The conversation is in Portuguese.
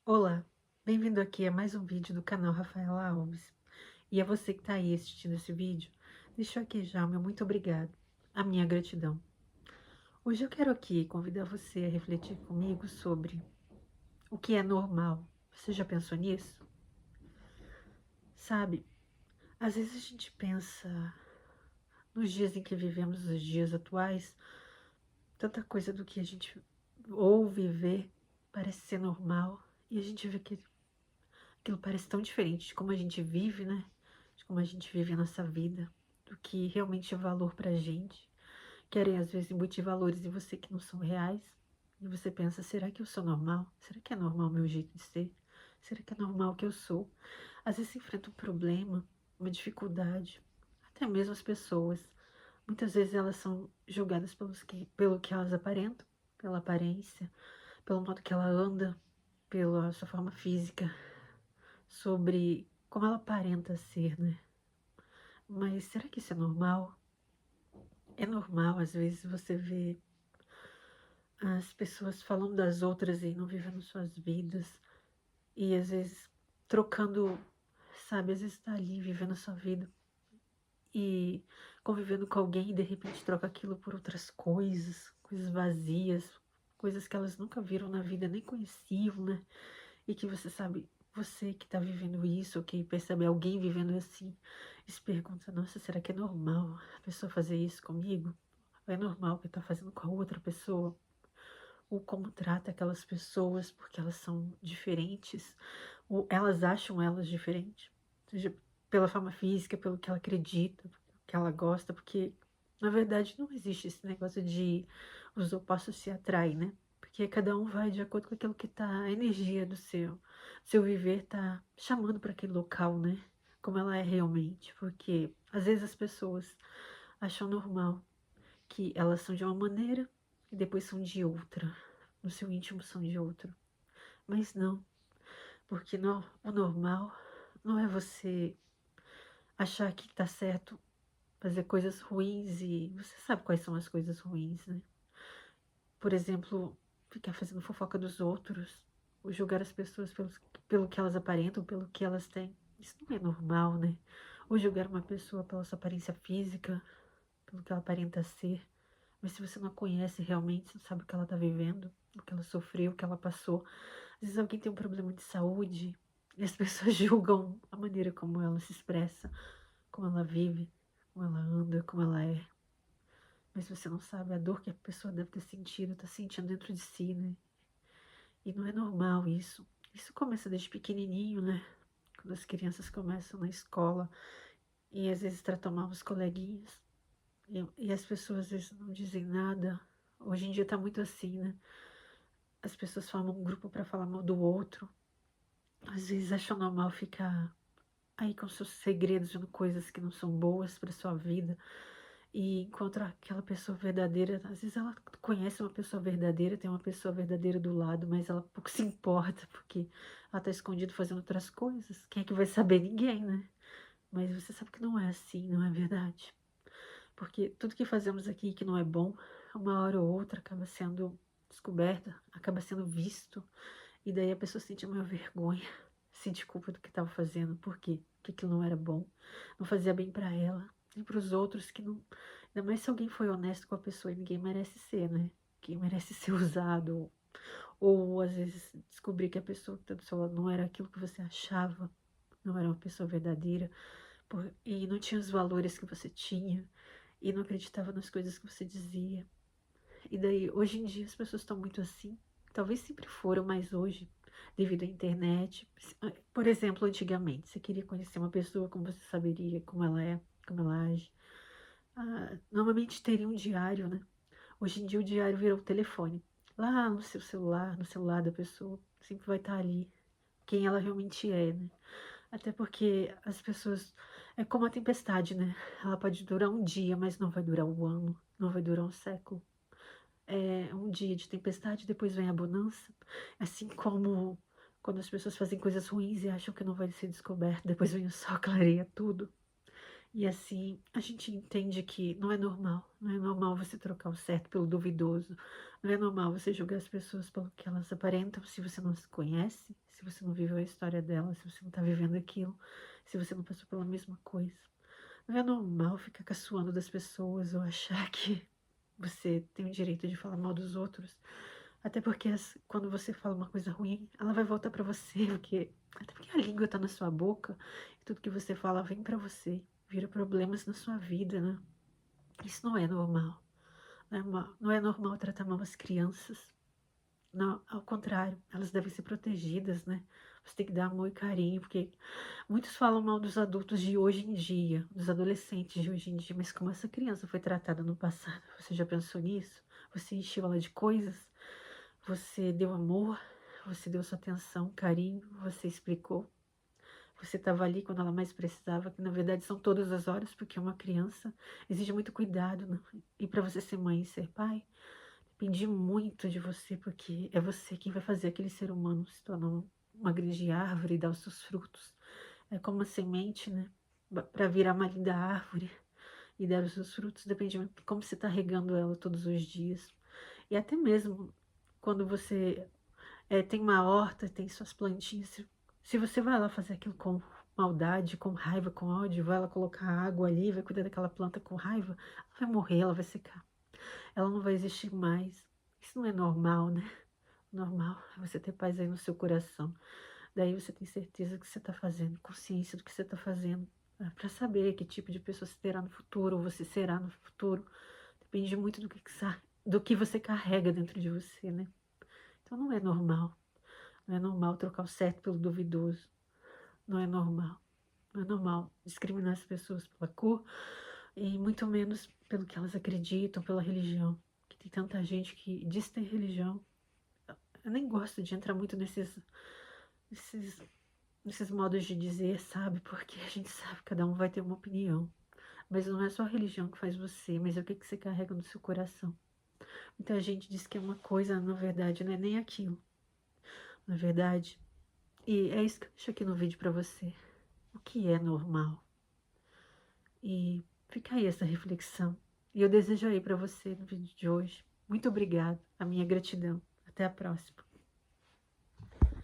Olá, bem-vindo aqui a mais um vídeo do canal Rafaela Alves. E a você que está aí assistindo esse vídeo, deixo aqui já o meu muito obrigado, a minha gratidão. Hoje eu quero aqui convidar você a refletir comigo sobre o que é normal. Você já pensou nisso? Sabe, às vezes a gente pensa nos dias em que vivemos, os dias atuais, tanta coisa do que a gente ouve e vê parece ser normal, e a gente vê que aquilo parece tão diferente de como a gente vive, né? De como a gente vive a nossa vida, do que realmente é valor pra gente. Querem, às vezes, embutir valores em você que não são reais. E você pensa, será que eu sou normal? Será que é normal o meu jeito de ser? Será que é normal o que eu sou? Às vezes você enfrenta um problema, uma dificuldade. Até mesmo as pessoas. Muitas vezes elas são julgadas pelo que elas aparentam, pela aparência, pelo modo que ela anda, pela sua forma física, sobre como ela aparenta ser, né? Mas será que isso é normal? É normal, às vezes, você ver as pessoas falando das outras e não vivendo suas vidas, e às vezes trocando, sabe? Às vezes tá ali vivendo a sua vida e convivendo com alguém e de repente troca aquilo por outras coisas, coisas vazias, coisas que elas nunca viram na vida, nem conheciam, né? E que você sabe, você que tá vivendo isso, ou que percebe alguém vivendo assim, e se pergunta, nossa, será que é normal a pessoa fazer isso comigo? Ou é normal que tá fazendo com a outra pessoa? Ou como trata aquelas pessoas porque elas são diferentes? Ou elas acham elas diferentes? Seja pela forma física, pelo que ela acredita, pelo que ela gosta, porque na verdade não existe esse negócio de os opostos se atraem, né? Porque cada um vai de acordo com aquilo que tá, a energia do seu viver tá chamando para aquele local, né? Como ela é realmente. Porque às vezes as pessoas acham normal que elas são de uma maneira e depois são de outra. No seu íntimo são de outra. Mas não, porque o normal não é você achar que tá certo fazer coisas ruins e você sabe quais são as coisas ruins, né? Por exemplo, ficar fazendo fofoca dos outros, ou julgar as pessoas pelo que elas aparentam, pelo que elas têm. Isso não é normal, né? Ou julgar uma pessoa pela sua aparência física, pelo que ela aparenta ser. Mas se você não a conhece realmente, você não sabe o que ela tá vivendo, o que ela sofreu, o que ela passou. Às vezes alguém tem um problema de saúde e as pessoas julgam a maneira como ela se expressa, como ela vive, como ela anda, como ela é. Mas você não sabe a dor que a pessoa deve ter sentido, tá sentindo dentro de si, né? E não é normal isso. Isso começa desde pequenininho, né? Quando as crianças começam na escola e às vezes tratam mal os coleguinhas. E as pessoas às vezes não dizem nada. Hoje em dia tá muito assim, né? As pessoas formam um grupo pra falar mal do outro. Às vezes acham normal ficar aí com seus segredos, vendo coisas que não são boas pra sua vida. E encontra aquela pessoa verdadeira. Às vezes ela conhece uma pessoa verdadeira, tem uma pessoa verdadeira do lado, mas ela pouco se importa, porque ela tá escondida fazendo outras coisas. Quem é que vai saber? Ninguém, né? Mas você sabe que não é assim, não é verdade? Porque tudo que fazemos aqui que não é bom, uma hora ou outra acaba sendo descoberta, acaba sendo visto, e daí a pessoa sente uma vergonha, sente culpa do que estava fazendo, por quê? Porque aquilo não era bom, não fazia bem para ela, nem para os outros que não. Ainda mais se alguém foi honesto com a pessoa e ninguém merece ser, né? Quem merece ser usado, ou às vezes descobrir que a pessoa que está do seu lado não era aquilo que você achava, não era uma pessoa verdadeira, e não tinha os valores que você tinha e não acreditava nas coisas que você dizia. E daí, hoje em dia, as pessoas estão muito assim. Talvez sempre foram, mas hoje, devido à internet. Por exemplo, antigamente, você queria conhecer uma pessoa, como você saberia como ela é, como ela age. Normalmente teria um diário, né? Hoje em dia, o diário virou o telefone. Lá no seu celular, no celular da pessoa, sempre vai estar ali quem ela realmente é, né? Até porque as pessoas. É como a tempestade, né? Ela pode durar um dia, mas não vai durar um ano, não vai durar um século. É um dia de tempestade, depois vem a bonança. Assim como quando as pessoas fazem coisas ruins e acham que não vai ser descoberto, depois vem o sol, clareia tudo. E assim, a gente entende que não é normal. Não é normal você trocar o certo pelo duvidoso. Não é normal você julgar as pessoas pelo que elas aparentam se você não se conhece, se você não viveu a história delas, se você não tá vivendo aquilo, se você não passou pela mesma coisa. Não é normal ficar caçoando das pessoas ou achar que você tem o direito de falar mal dos outros. Até porque quando você fala uma coisa ruim, ela vai voltar pra você, até porque a língua tá na sua boca e tudo que você fala vem pra você, vira problemas na sua vida, né? Isso não é normal. Não é normal tratar mal as crianças. Não, ao contrário, elas devem ser protegidas, né? Você tem que dar amor e carinho, porque muitos falam mal dos adultos de hoje em dia, dos adolescentes de hoje em dia, mas como essa criança foi tratada no passado, você já pensou nisso? Você encheu ela de coisas, você deu amor, você deu sua atenção, carinho, você explicou. Você estava ali quando ela mais precisava, que na verdade são todas as horas, porque uma criança exige muito cuidado, né? E para você ser mãe e ser pai, depende muito de você, porque é você quem vai fazer aquele ser humano se tornar uma grande árvore e dar os seus frutos. É como uma semente, né? Para virar uma linda árvore e dar os seus frutos, depende muito de como você está regando ela todos os dias. E até mesmo quando você tem uma horta, tem suas plantinhas, se você vai lá fazer aquilo com maldade, com raiva, com ódio, vai lá colocar água ali, vai cuidar daquela planta com raiva, ela vai morrer, ela vai secar. Ela não vai existir mais. Isso não é normal, né? Normal é você ter paz aí no seu coração. Daí você tem certeza do que você está fazendo, consciência do que você está fazendo, para saber que tipo de pessoa você terá no futuro, ou você será no futuro. Depende muito do que você carrega dentro de você, né? Então não é normal. Não é normal trocar o certo pelo duvidoso. Não é normal. Não é normal discriminar as pessoas pela cor e muito menos pelo que elas acreditam, pela religião. Que tem tanta gente que diz ter religião. Eu nem gosto de entrar muito nesses, nesses modos de dizer, sabe? Porque a gente sabe que cada um vai ter uma opinião. Mas não é só a religião que faz você, mas é o que você carrega no seu coração. Muita gente diz que é uma coisa, na verdade, não é nem aquilo. Na verdade. E é isso que eu deixo aqui no vídeo pra você. O que é normal? E fica aí essa reflexão. E eu desejo aí pra você no vídeo de hoje. Muito obrigada. A minha gratidão. Até a próxima.